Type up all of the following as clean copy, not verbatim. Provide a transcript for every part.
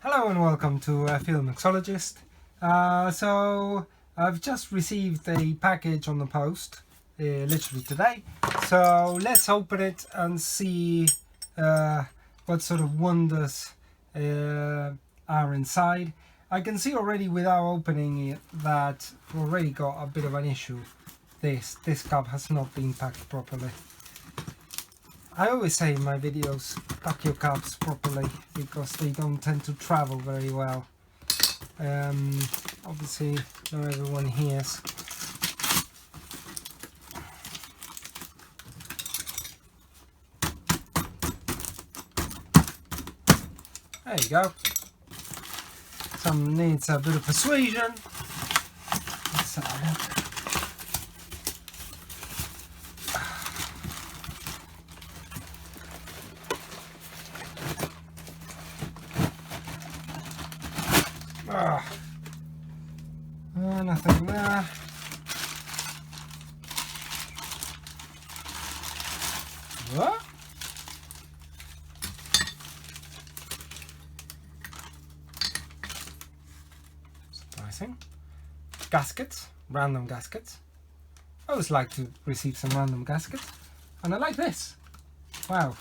Hello and welcome to Mixologist. So I've just received a package on the post, literally today. So let's open it and see what sort of wonders are inside. I can see already without opening it that we've already got a bit of an issue. This cup has not been packed properly. I always say in my videos, pack your cups properly because they don't tend to travel very well. Obviously not everyone hears. There you go. Some needs a bit of persuasion. Let's have a look. Nothing there. What? Surprising. Gaskets, random gaskets. I always like to receive some random gaskets, and I like this. Wow.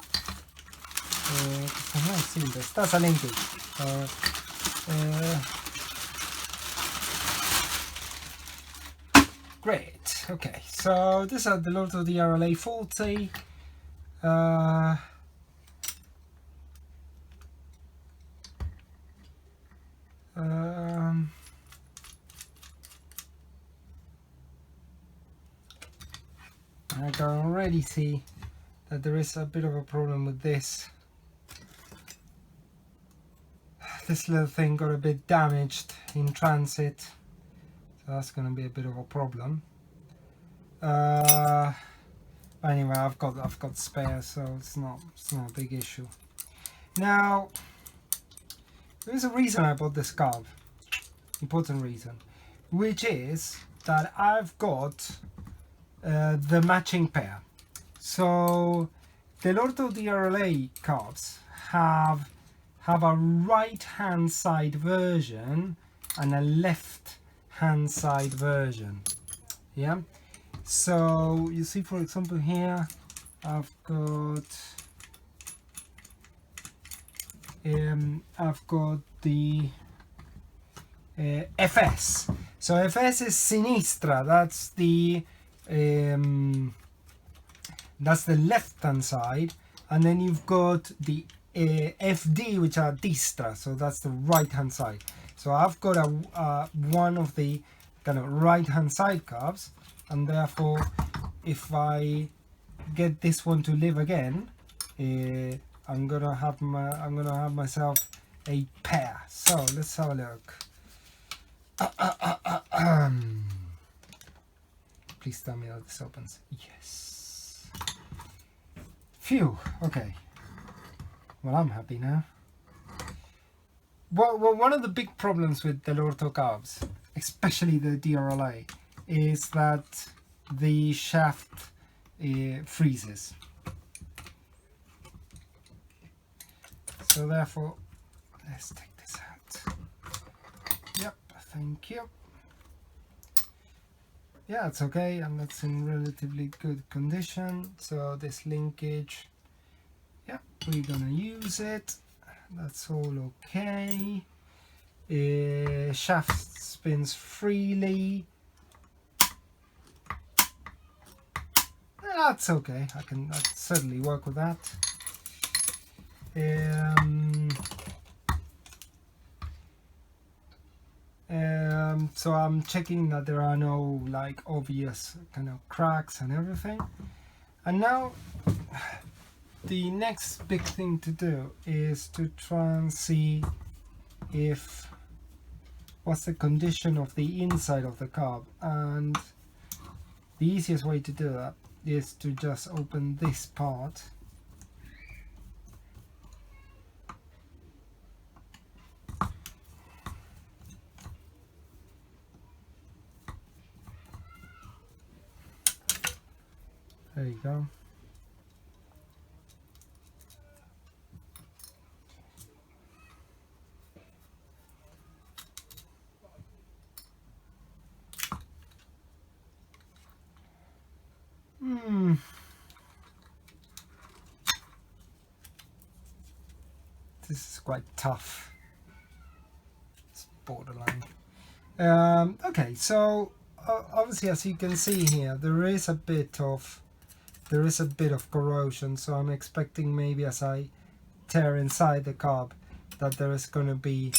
I've not seen this. That's a linkage. Great. Okay, so this is a Dellorto DRLA 40. I'm I can already see that there is a bit of a problem with this. This little thing got a bit damaged in transit, so that's going to be a bit of a problem. Anyway, I've got spares, so it's not a big issue. Now, there's a reason I bought this carb, important reason, which is that I've got the matching pair. So Dellorto DRLA carbs have a right hand side version and a left hand side version. Yeah, so you see, for example, here I've got the FS. So FS is Sinistra, that's the left hand side, and then you've got the FD, which are Distra, so that's the right hand side. So I've got one of the kind of right hand side carbs, and therefore if I get this one to live again, I'm gonna have myself a pair. So let's have a look. Please tell me that this opens. Yes. Phew. Okay. Well, I'm happy now. Well, one of the big problems with Dellorto carbs, especially the DRLA, is that the shaft freezes. So therefore, let's take this out. Yep, thank you. Yeah, it's okay, and that's in relatively good condition. So this linkage, yeah, we're gonna use it. That's all okay. Shaft spins freely. That's okay. I can certainly work with that. So I'm checking that there are no like obvious kind of cracks and everything. And now the next big thing to do is to try and see what's the condition of the inside of the carb, and the easiest way to do that is to just open this part. There you go. this is quite tough. It's borderline. Okay, so obviously, as you can see here, there is a bit of corrosion. So I'm expecting maybe as I tear inside the carb that there is going to be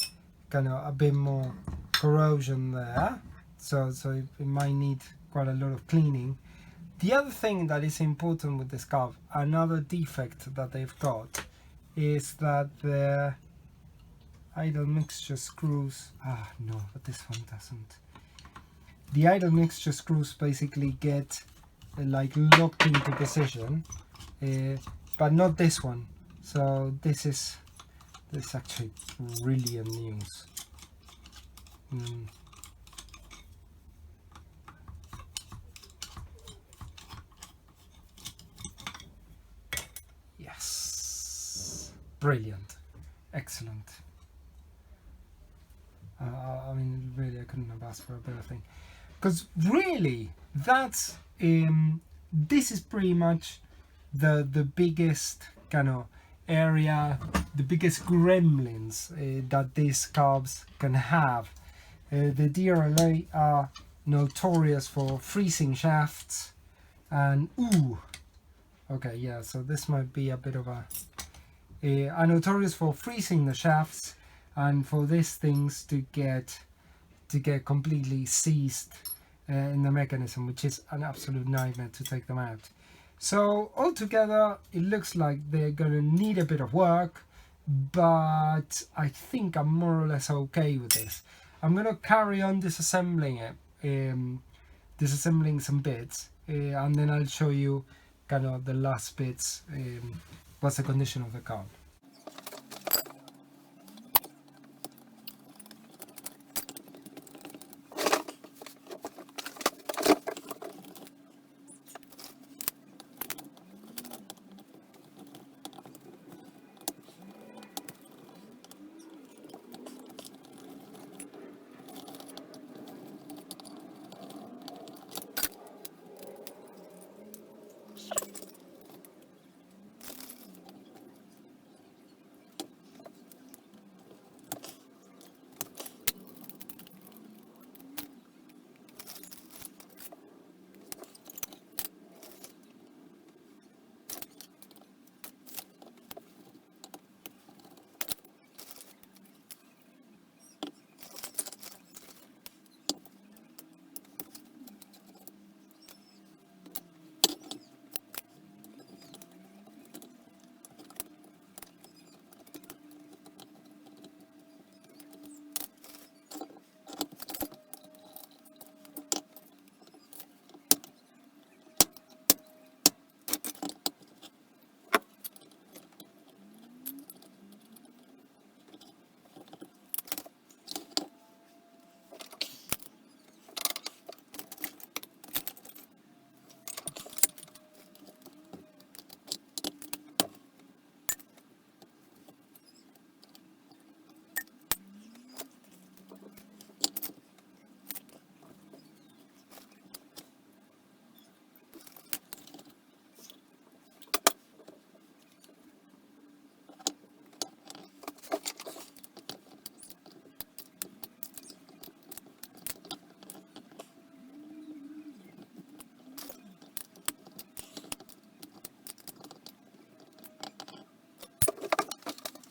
kind of a bit more corrosion there. So it might need quite a lot of cleaning. The other thing that is important with this carb, another defect that they've got, is that the idle mixture screws, no, but this one doesn't. The idle mixture screws basically get like locked into position, but not this one. So this is actually brilliant news. Yes, brilliant, excellent. I mean, really, I couldn't have asked for a better thing. Because really, that's this is pretty much the biggest kind of area, the biggest gremlins that these carbs can have. The DRLA are notorious for freezing shafts, and okay, yeah, so this might be a bit of are notorious for freezing the shafts and for these things to get completely seized in the mechanism, which is an absolute nightmare to take them out. So altogether, it looks like they're going to need a bit of work, but I think I'm more or less okay with this. I'm going to carry on disassembling it, disassembling some bits, and then I'll show you kind of the last bits, what's the condition of the car.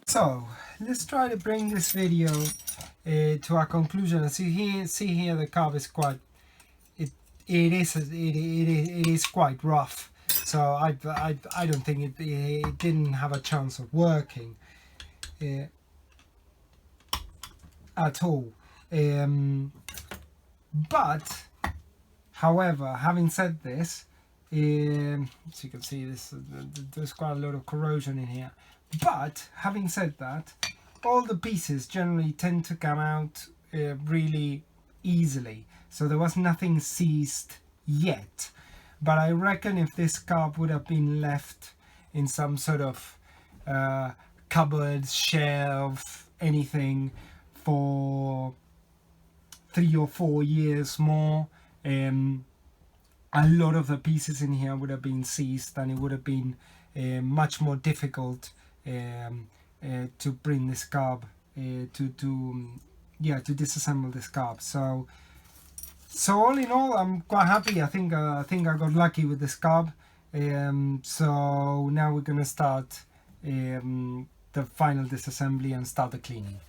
So let's try to bring this video to a conclusion. And see here the carb is quite it is quite rough. So I don't think it didn't have a chance of working at all. But however, having said this, as you can see, there's quite a lot of corrosion in here. But having said that, all the pieces generally tend to come out really easily. So there was nothing seized yet. But I reckon if this carb would have been left in some sort of cupboard, shelf, anything for 3 or 4 years more, a lot of the pieces in here would have been seized, and it would have been much more difficult to bring this carb to disassemble this carb. So all in all, I'm quite happy. I think I got lucky with this carb. So now we're gonna start the final disassembly and start the cleaning.